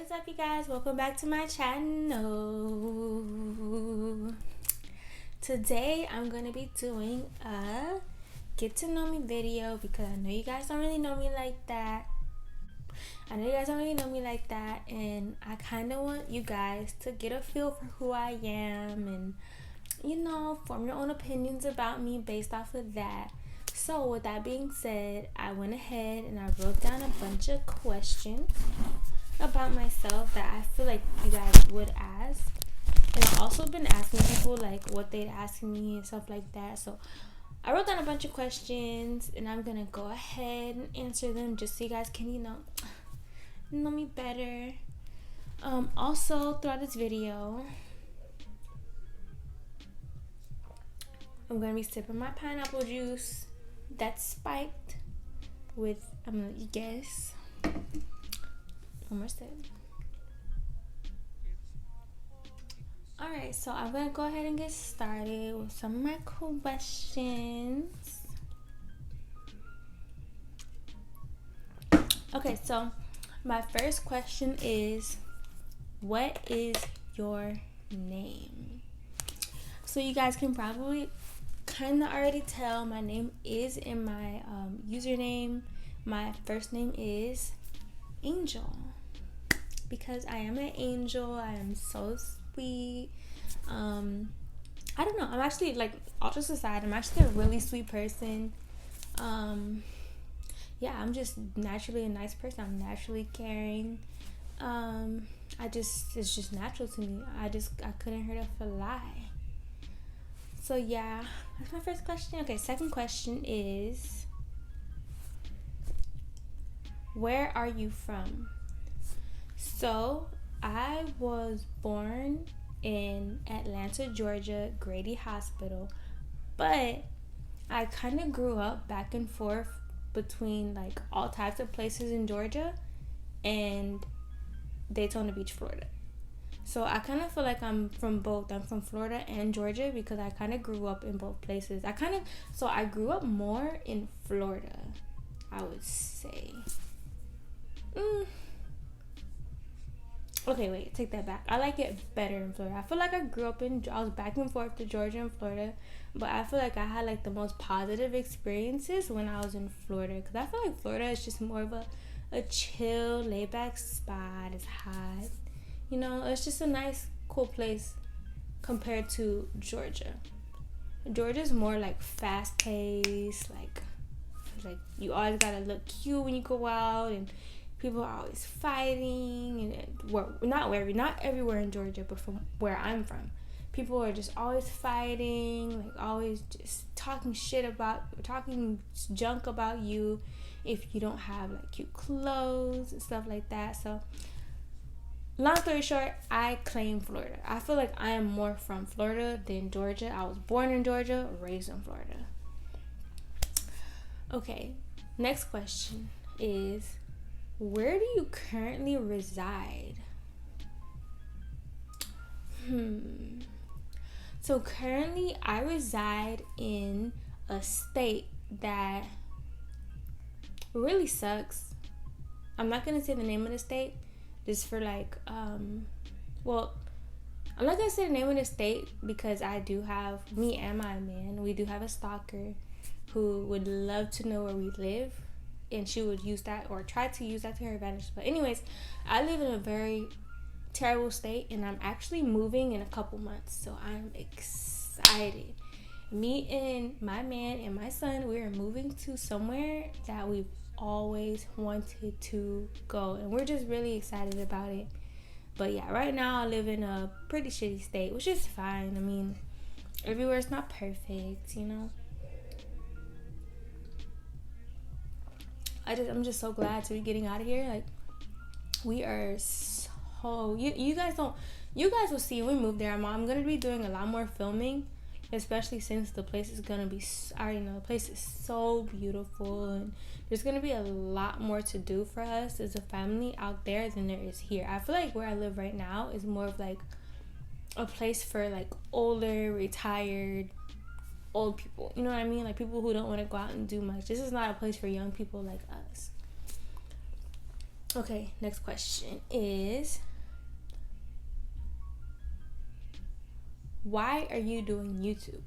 What's up, you guys? Welcome back to my channel. Today I'm gonna be doing a get to know me video because I know you guys don't really know me like that. And I kind of want you guys to get a feel for who I am and form your own opinions about me based off of that. So with that being said, I went ahead and I wrote down a bunch of questions about myself that I feel like you guys would ask. And I've also been asking people like what they'd ask me and stuff like that. So I wrote down a bunch of questions and I'm gonna go ahead and answer them just so you guys can know me better. Also throughout this video I'm gonna be sipping my pineapple juice that's spiked with, I'm gonna let you guess. One more sip. Alright, so I'm gonna go ahead and get started with some of my questions. Okay, so my first question is, what is your name? So you guys can probably kind of already tell my name is in my username. My first name is Angel because I am an angel. I am so sweet. I don't know, I'm actually, like, all just aside, I'm actually a really sweet person. Yeah, I'm just naturally a nice person. I'm naturally caring. It's just natural to me. I couldn't hurt if I lie. So yeah, that's my first question. Okay, second question is, where are you from? So I was born in Atlanta, Georgia, Grady Hospital, but I kind of grew up back and forth between like all types of places in Georgia and Daytona Beach, Florida. So I kind of feel like I'm from both. I'm from Florida and Georgia because I kind of grew up in both places. I grew up more in Florida, I would say. Okay, wait, take that back. I like it better in Florida. I feel like I was back and forth to Georgia and Florida, but I feel like I had like the most positive experiences when I was in Florida because I feel like Florida is just more of a chill, laid back spot. It's hot. It's just a nice, cool place compared to Georgia. Georgia's more like fast paced, like you always gotta look cute when you go out, and people are always fighting, and not everywhere in Georgia, but from where I'm from, people are just always fighting, like always just talking junk about you if you don't have like cute clothes and stuff like that. So long story short, I claim Florida. I feel like I am more from Florida than Georgia. I was born in Georgia, raised in Florida. Okay, next question is, where do you currently reside? So currently I reside in a state that really sucks. I'm not going to say the name of the state just for like, I'm not going to say the name of the state because I do have, me and my man, we do have a stalker who would love to know where we live. And she would use that or try to use that to her advantage. But anyways, I live in a very terrible state and I'm actually moving in a couple months. So I'm excited. Me and my man and my son, we are moving to somewhere that we've always wanted to go. And we're just really excited about it. But yeah, right now I live in a pretty shitty state, which is fine. I mean, everywhere's not perfect, I'm just so glad to be getting out of here. Like, we are so, you guys will see when we move there. I'm gonna be doing a lot more filming, especially since the place is gonna be, I already know the place is so beautiful, and there's gonna be a lot more to do for us as a family out there than there is here. I feel like where I live right now is more of like a place for like older, retired, old people, you know what I mean? Like people who don't want to go out and do much. This is not a place for young people like us. Okay, next question is, why are you doing YouTube?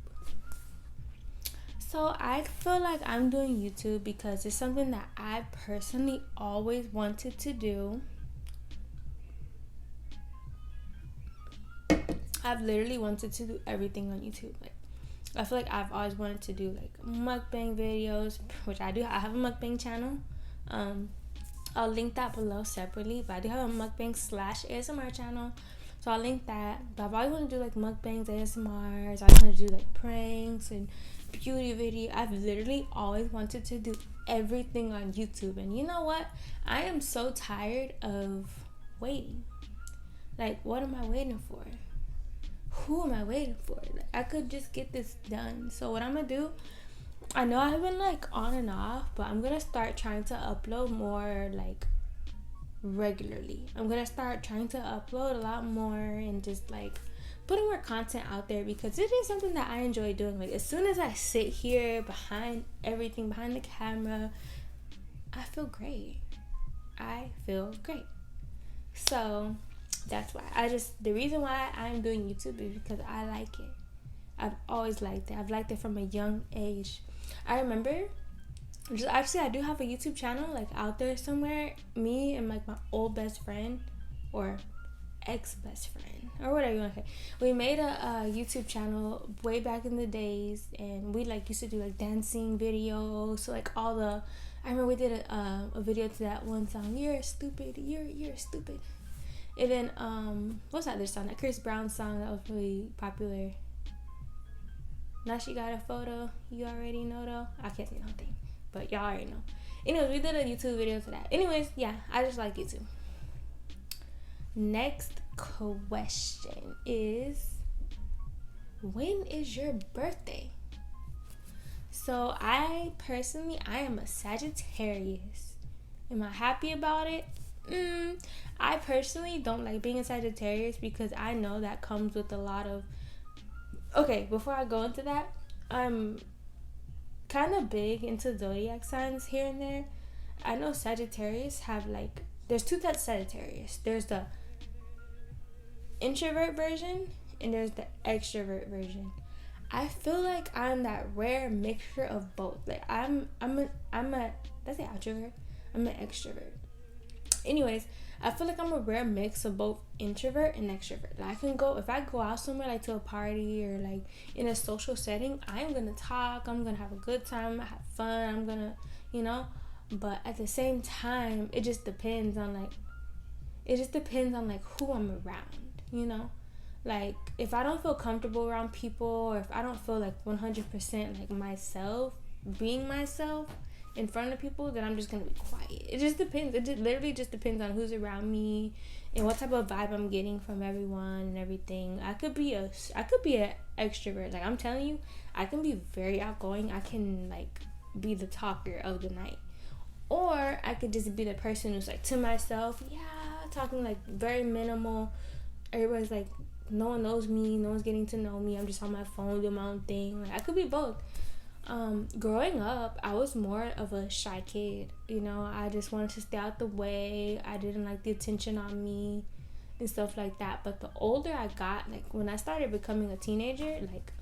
So I feel like I'm doing YouTube because it's something that I personally always wanted to do. I've literally wanted to do everything on YouTube. Like, I feel like I've always wanted to do like mukbang videos, which I do. I have a mukbang channel. I'll link that below separately, but I do have a mukbang / ASMR channel. So I'll link that. But I've always wanted to do like mukbangs, ASMRs. I want to do like pranks and beauty video. I've literally always wanted to do everything on YouTube. And you know what? I am so tired of waiting. Like, what am I waiting for? Who am I waiting for? Like, I could just get this done. So what I'm gonna do, I know I've been like on and off, but I'm gonna start trying to upload more like regularly. I'm gonna start trying to upload a lot more and just like putting more content out there, because it is something that I enjoy doing. Like, as soon as I sit here behind everything, behind the camera, I feel great. So that's why the reason why I'm doing YouTube is because I like it. I've always liked it. I've liked it from a young age. I remember, I do have a YouTube channel like out there somewhere. Me and like my old best friend, or ex-best friend, or whatever you want to say, we made a YouTube channel way back in the days, and we like used to do like dancing videos. So like I remember we did a video to that one song, "You're stupid, you're stupid." And then what's that other song? That Chris Brown song that was really popular. Now she got a photo. You already know though. I can't say nothing, but y'all already know. Anyways, we did a YouTube video to that. Anyways, yeah, I just like YouTube. Next question is, when is your birthday? So I am a Sagittarius. Am I happy about it? I personally don't like being a Sagittarius because I know that comes with a lot of... Okay, before I go into that, I'm kind of big into zodiac signs here and there. I know Sagittarius have like... There's two types of Sagittarius. There's the introvert version and there's the extrovert version. I feel like I'm that rare mixture of both. Like I'm a that's an introvert. I'm an extrovert. Anyways, I feel like I'm a rare mix of both introvert and extrovert. Like if I go out somewhere like to a party or like in a social setting, I'm gonna talk, I'm gonna have a good time, have fun, I'm gonna, but at the same time, it just depends on like who I'm around, Like, if I don't feel comfortable around people, or if I don't feel like 100% like myself, being myself in front of people, then I'm just gonna be quiet. It just depends. It literally just depends on who's around me and what type of vibe I'm getting from everyone and everything. I could be an extrovert. Like, I'm telling you, I can be very outgoing. I can like be the talker of the night, or I could just be the person who's like to myself, talking like very minimal. Everybody's like, no one knows me, no one's getting to know me, I'm just on my phone doing my own thing. Like, I could be both. Growing up, I was more of a shy kid. I just wanted to stay out the way. I didn't like the attention on me and stuff like that. But the older I got, like when I started becoming a teenager, like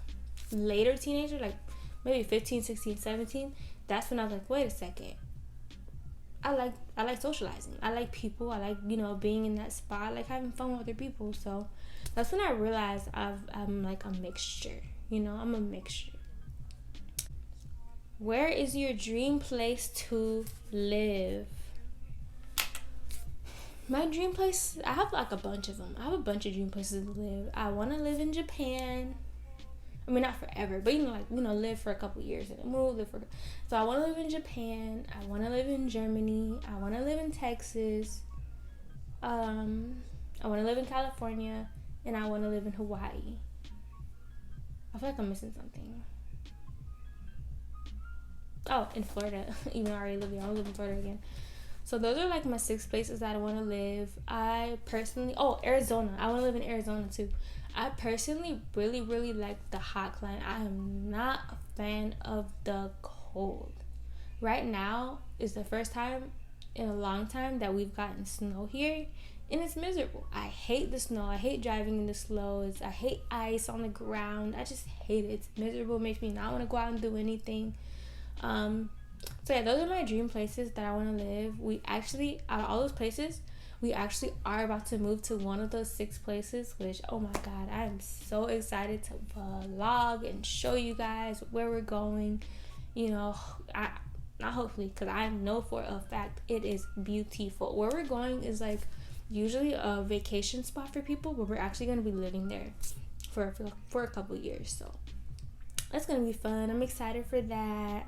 later teenager, like maybe 15, 16, 17, that's when I was like, wait a second, I like socializing. I like people. I like, being in that spot. I like having fun with other people. So that's when I realized I'm like a mixture. I'm a mixture. Where is your dream place to live? My dream place, I have like a bunch of them. I have a bunch of dream places to live. I want to live in Japan. I mean, not forever, but live for a couple years and then move. So I want to live in Japan. I want to live in Germany. I want to live in Texas. I want to live in California, and I want to live in Hawaii. I feel like I'm missing something. Oh, in Florida. Even though I already live here, I want to live in Florida again. So those are like my 6 places that I want to live. Arizona. I want to live in Arizona too. I personally really, really like the hot climate. I am not a fan of the cold. Right now is the first time in a long time that we've gotten snow here, and it's miserable. I hate the snow. I hate driving in the snow. I hate ice on the ground. I just hate it. It's miserable. It makes me not want to go out and do anything. So yeah, those are my dream places that I want to live. We actually, out of all those places, we actually are about to move to one of those 6 places, which, oh my god, I am so excited to vlog and show you guys where we're going. You know, not hopefully, because I know for a fact it is beautiful. Where we're going is like usually a vacation spot for people, but we're actually going to be living there for a couple years. So that's going to be fun. I'm excited for that.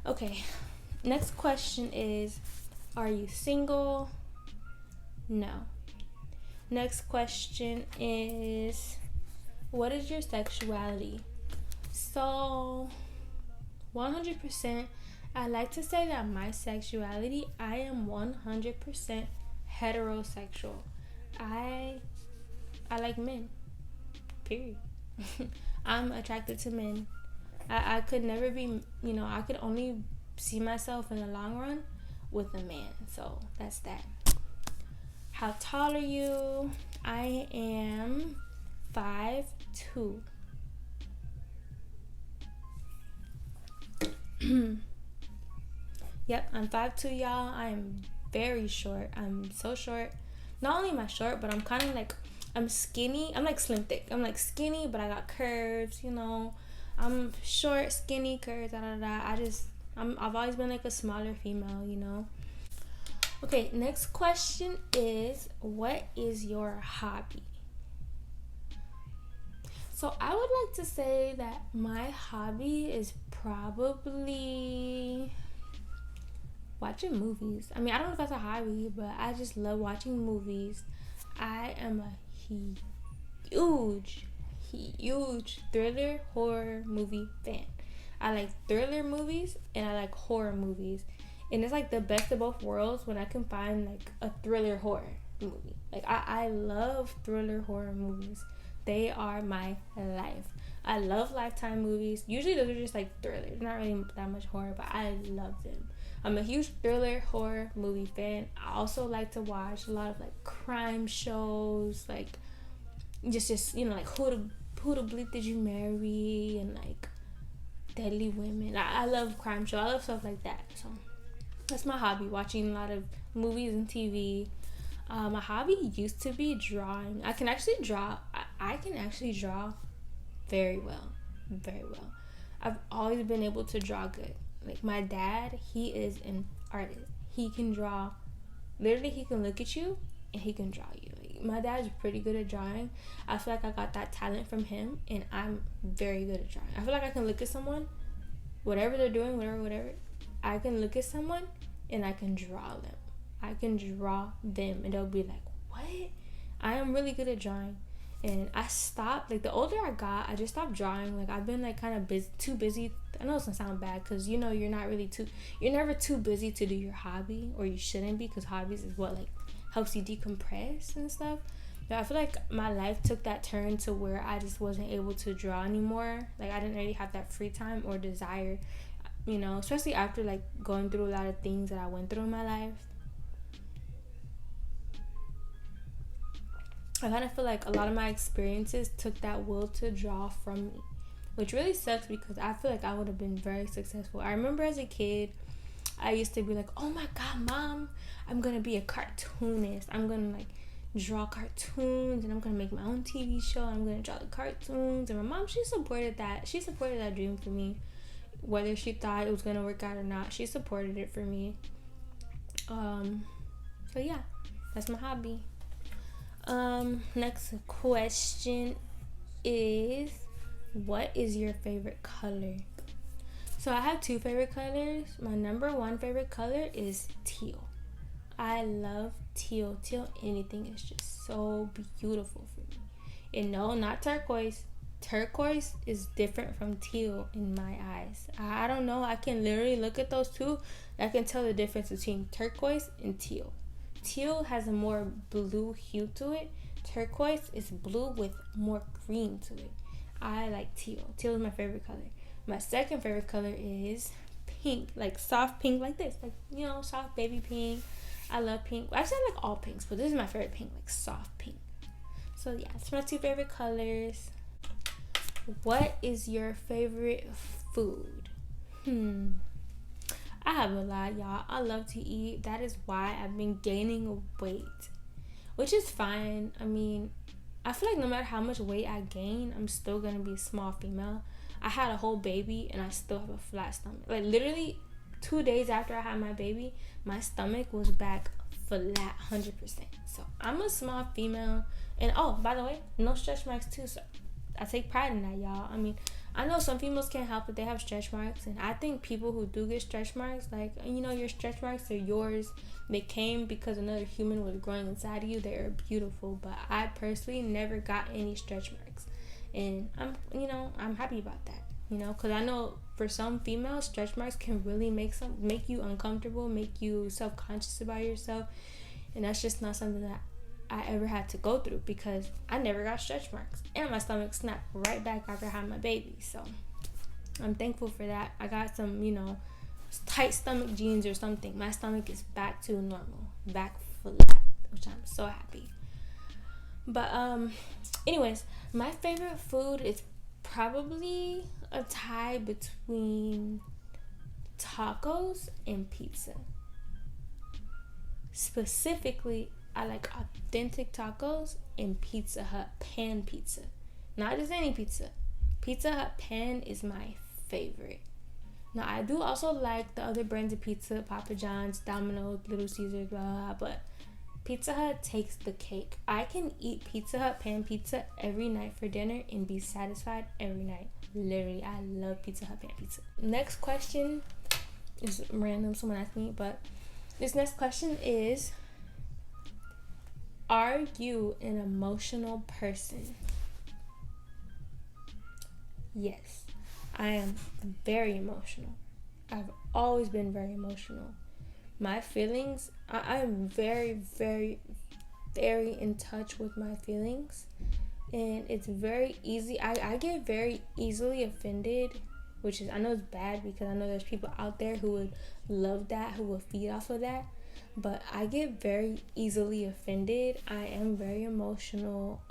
Okay, next question is, are you single? No. Next question is, what is your sexuality? So 100%, I like to say that my sexuality, I am 100% heterosexual. I like men, period. I'm attracted to men. I could never be, I could only see myself in the long run with a man. So that's that. How tall are you? I am 5'2". Yep, I'm 5'2", y'all. I am very short. I'm so short. Not only am I short, but I'm kind of like, I'm skinny. I'm like slim thick. I'm like skinny, but I got curves, I'm short, skinny, curves, I've always been like a smaller female. Okay, next question is, what is your hobby? So I would like to say that my hobby is probably watching movies. I mean, I don't know if that's a hobby, but I just love watching movies. I am a huge thriller horror movie fan. I like thriller movies and I like horror movies. And it's like the best of both worlds when I can find like a thriller horror movie. Like I love thriller horror movies. They are my life. I love Lifetime movies. Usually those are just like thrillers, not really that much horror, but I love them. I'm a huge thriller horror movie fan. I also like to watch a lot of like crime shows, like just like who to bleep did you marry, and like Deadly Women. I love crime shows. I love stuff like that. So that's my hobby, watching a lot of movies and TV. My hobby used to be drawing. I can actually draw. I can actually draw very well. I've always been able to draw good. Like my dad, he is an artist. He can draw. Literally, he can look at you and he can draw you. Like, my dad's pretty good at drawing. I feel like I got that talent from him, and I'm very good at drawing. I feel like I can look at someone, whatever they're doing, whatever. I can look at someone and I can draw them. And they'll be like, what? I am really good at drawing. And I stopped, like the older I got, I just stopped drawing. Like I've been like kind of too busy. I know it's gonna sound bad because you're never too busy to do your hobby, or you shouldn't be, because hobbies is what like helps you decompress and stuff. But I feel like my life took that turn to where I just wasn't able to draw anymore. Like I didn't really have that free time or desire, especially after like going through a lot of things that I went through in my life. I kind of feel like a lot of my experiences took that will to draw from me, which really sucks because I feel like I would have been very successful. I remember as a kid, I used to be like, oh my god, Mom, I'm going to be a cartoonist. I'm going to like draw cartoons, and I'm going to make my own TV show. I'm going to draw the cartoons. And my mom, she supported that dream for me. Whether she thought it was going to work out or not, she supported it for me. So yeah, that's my hobby. Next question is, what is your favorite color? So I have 2 favorite colors. My number 1 favorite color is teal. I love teal. Anything is just so beautiful for me. And no, not turquoise. Turquoise is different from teal in my eyes. I don't know. I can literally look at those two. I can tell the difference between turquoise and teal. Teal has a more blue hue to it. Turquoise is blue with more green to it. I like teal. Teal is my favorite color. My second favorite color is pink, like soft pink, like this, like, you know, soft baby pink. I love pink. Actually, I like all pinks, but this is my favorite pink, like soft pink. So yeah, it's my 2 favorite colors. What is your favorite food? I have a lot, y'all. I love to eat. That is why I've been gaining weight, which is fine. I mean, I feel like no matter how much weight I gain, I'm still gonna be a small female. I had a whole baby and I still have a flat stomach. Like literally 2 days after I had my baby, my stomach was back flat 100%. So I'm a small female. And oh, by the way, no stretch marks too. So I take pride in that, y'all. I mean, I know some females can't help it, they have stretch marks, and I think people who do get stretch marks, like, you know, your stretch marks are yours. They came because another human was growing inside of you. They are beautiful, but I personally never got any stretch marks, and I'm happy about that, you know, because I know for some females, stretch marks can really make you uncomfortable, make you self-conscious about yourself, and that's just not something that I ever had to go through, because I never got stretch marks, and my stomach snapped right back after I had my baby. So I'm thankful for that. I got some, you know, tight stomach jeans or something. My stomach is back to normal, back flat, which I'm so happy. But anyways, my favorite food is probably a tie between tacos and pizza. Specifically, I like authentic tacos and Pizza Hut pan pizza. Not just any pizza. Pizza Hut pan is my favorite. Now, I do also like the other brands of pizza, Papa John's, Domino's, Little Caesars, blah, blah, blah, but Pizza Hut takes the cake. I can eat Pizza Hut pan pizza every night for dinner and be satisfied every night. Literally, I love Pizza Hut pan pizza. Next question is random, someone asked me, but this next question is, are you an emotional person? Yes, I am very emotional. I've always been very emotional. My feelings, I'm very, very, very in touch with my feelings. And it's very easy. I get very easily offended, which is, I know it's bad, because I know there's people out there who would love that, who would feed off of that. But I get very easily offended. I am very emotional.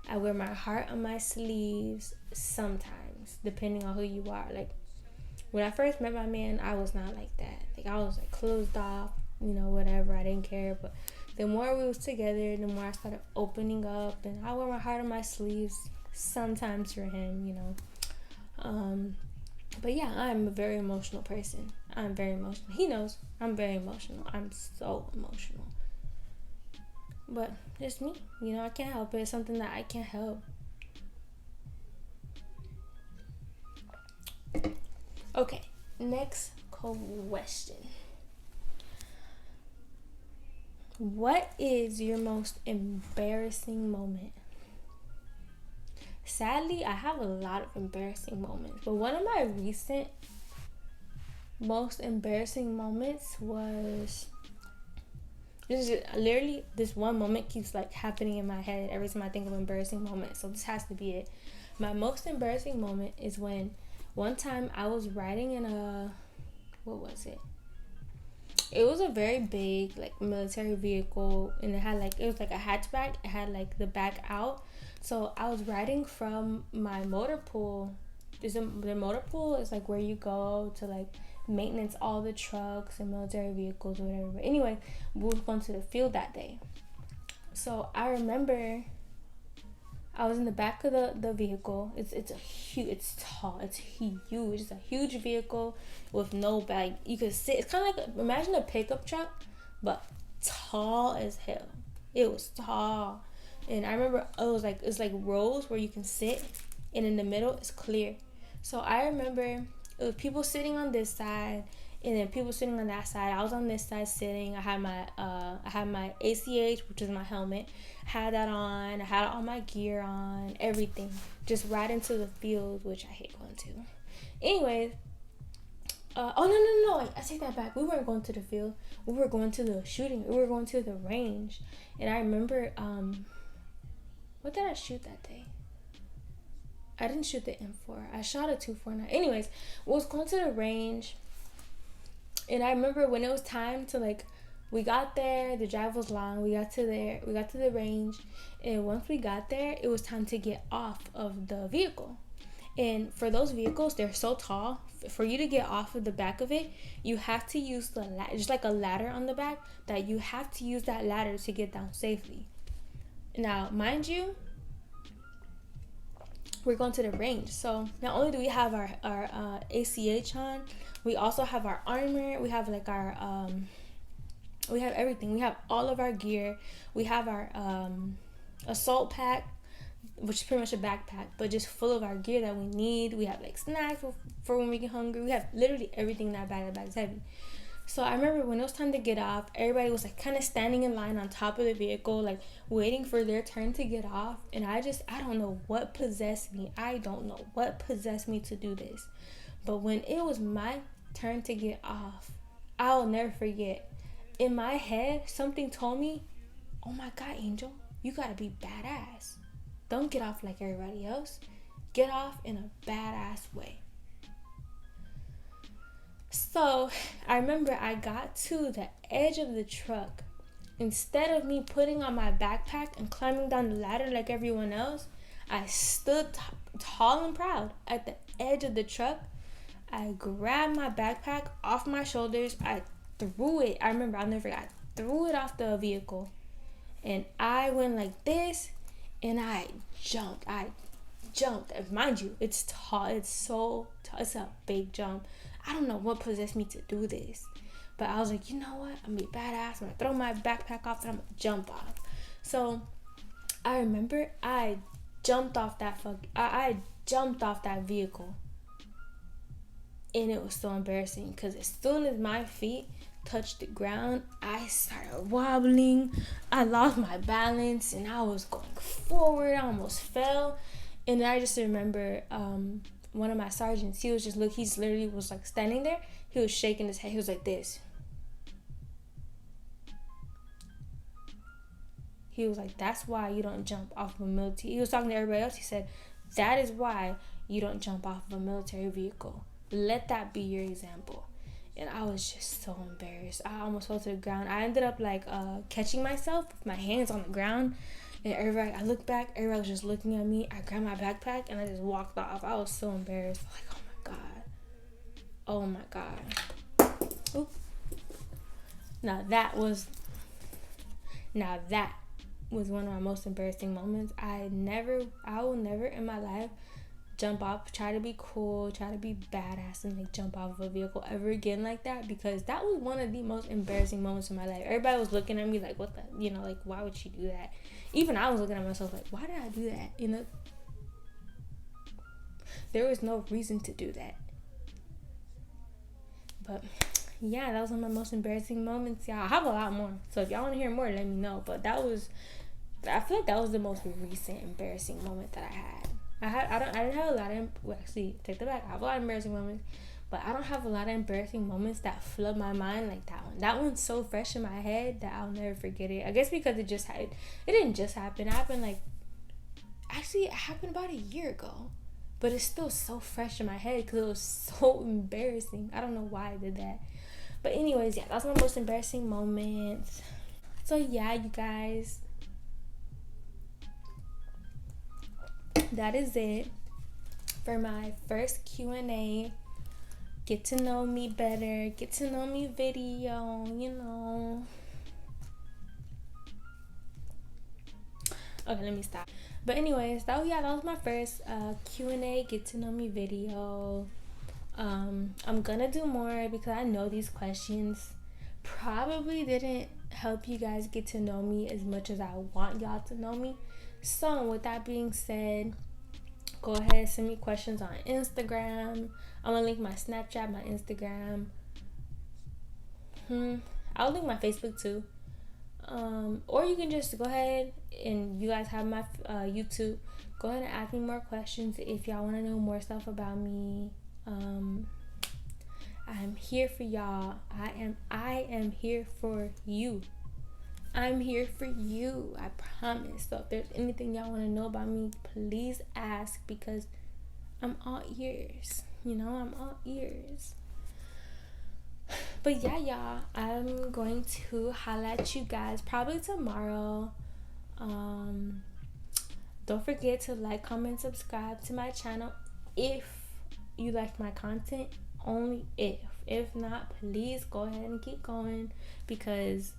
I wear my heart on my sleeves sometimes, depending on who you are. Like, when I first met my man, I was not like that. Like, I was like closed off, you know, whatever. I didn't care. But the more we was together, the more I started opening up, and I wear my heart on my sleeves sometimes for him, you know. But yeah, I'm a very emotional person. I'm very emotional. He knows I'm very emotional. I'm so emotional. But it's me. You know, I can't help it. It's something that I can't help. Okay, next question. What is your most embarrassing moment? Sadly, I have a lot of embarrassing moments, but one of my recent most embarrassing moments was, this one moment keeps like happening in my head every time I think of embarrassing moments, so this has to be it. My most embarrassing moment is when one time I was riding in what was it? It was a very big, like, military vehicle, and it was like a hatchback. It had like the back out. So I was riding from my motor pool. The motor pool is like where you go to like maintenance all the trucks and military vehicles or whatever. But anyway, we were going to the field that day. So I remember I was in the back of the vehicle. It's tall. It's huge. It's a huge vehicle with no back. You could sit. It's kind of like, imagine a pickup truck, but tall as hell. It was tall. And I remember it's like rows where you can sit, and in the middle is clear. So I remember it was people sitting on this side, and then people sitting on that side. I was on this side sitting. I had my ACH, which is my helmet. Had that on. I had all my gear on, everything. Just right into the field, which I hate going to. Anyways, no, I take that back. We weren't going to the field. We were going to the shooting. We were going to the range. And I remember, what did I shoot that day? I didn't shoot the M4. I shot a 249. Anyways, we was going to the range, And I remember when it was time to like, we got there, the drive was long, we got to the range, and once we got there, it was time to get off of the vehicle. And for those vehicles, they're so tall, for you to get off of the back of it, you have to use just like a ladder on the back, that you have to use that ladder to get down safely. Now, mind you, we're going to the range, so not only do we have our ACH on, we also have our armor, we have like our we have everything, we have all of our gear, we have our assault pack, which is pretty much a backpack, but just full of our gear that we need. We have like snacks for when we get hungry. We have literally everything in that bag. That bag's heavy. So I remember when it was time to get off, everybody was like kind of standing in line on top of the vehicle, like waiting for their turn to get off. And I don't know what possessed me. I don't know what possessed me to do this. But when it was my turn to get off, I'll never forget. In my head, something told me, oh my God, Angel, you gotta be badass. Don't get off like everybody else. Get off in a badass way. So I remember I got to the edge of the truck. Instead of me putting on my backpack and climbing down the ladder like everyone else, I stood tall and proud at the edge of the truck. I grabbed my backpack off my shoulders. I threw it. I remember, I'll never forget. I threw it off the vehicle. And I went like this. And I jumped. And mind you, it's tall. It's so tall. It's a big jump. I don't know what possessed me to do this. But I was like, you know what? I'm going to be badass. I'm going to throw my backpack off and I'm going to jump off. So I remember I jumped off that I jumped off that vehicle. And it was so embarrassing because as soon as my feet touched the ground, I started wobbling. I lost my balance and I was going forward. I almost fell. And I just remember one of my sergeants, he literally was like standing there. He was shaking his head. He was like this. He was like, that's why you don't jump off of a military. He was talking to everybody else. He said, that is why you don't jump off of a military vehicle. Let that be your example. And I was just so embarrassed. I almost fell to the ground. I ended up like catching myself with my hands on the ground. And I looked back, everybody was just looking at me. I grabbed my backpack and I just walked off. I was so embarrassed. Like, oh my God. Oop. Now that was one of my most embarrassing moments. I will never in my life jump off, try to be cool, try to be badass and like jump off of a vehicle ever again like that, because that was one of the most embarrassing moments in my life. Everybody was looking at me like, what the, like, why would she do that? Even I was looking at myself like, why did I do that? There was no reason to do that. But yeah, that was one of my most embarrassing moments, y'all. I have a lot more, so if y'all want to hear more, let me know. But I feel like that was the most recent embarrassing moment that I had. I didn't have a lot of, actually, take that back. I have a lot of embarrassing moments, but I don't have a lot of embarrassing moments that flood my mind like that one. That one's so fresh in my head that I'll never forget it. I guess because it didn't just happen. It happened it happened about a year ago, but it's still so fresh in my head because it was so embarrassing. I don't know why I did that. But anyways, yeah, that's my most embarrassing moments. So yeah, you guys, that is it for my first Q&A. Get to know me better, get to know me video, Okay, let me stop. But anyways, that was my first Q&A, get to know me video. I'm gonna do more because I know these questions probably didn't help you guys get to know me as much as I want y'all to know me. So with that being said, go ahead, send me questions on Instagram. I'm gonna link my Snapchat, my Instagram. I'll link my Facebook too. Or you can just go ahead and you guys have my YouTube. Go ahead and ask me more questions if y'all want to know more stuff about me. I'm here for y'all. I am here for you. I'm here for you, I promise. So if there's anything y'all want to know about me, please ask, because I'm all ears. I'm all ears. But yeah, y'all, I'm going to holla at you guys probably tomorrow. Um, don't forget to like, comment, subscribe to my channel if you like my content. Only if. If not, please go ahead and keep going, because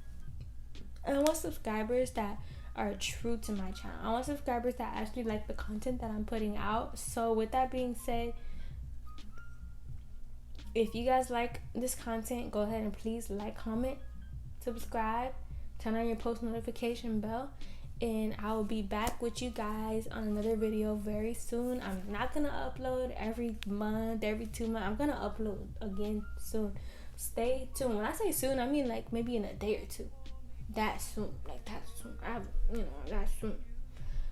I want subscribers that are true to my channel. I want subscribers that actually like the content that I'm putting out. So with that being said, if you guys like this content, go ahead and please like, comment, subscribe, turn on your post notification bell, and I will be back with you guys on another video very soon. I'm not gonna upload every month, every 2 months. I'm gonna upload again soon. Stay tuned. When I say soon, I mean like maybe in a day or two. That soon, like that soon. That soon.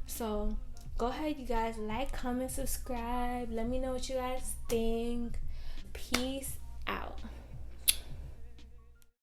So go ahead, you guys, like, comment, subscribe. Let me know what you guys think. Peace out.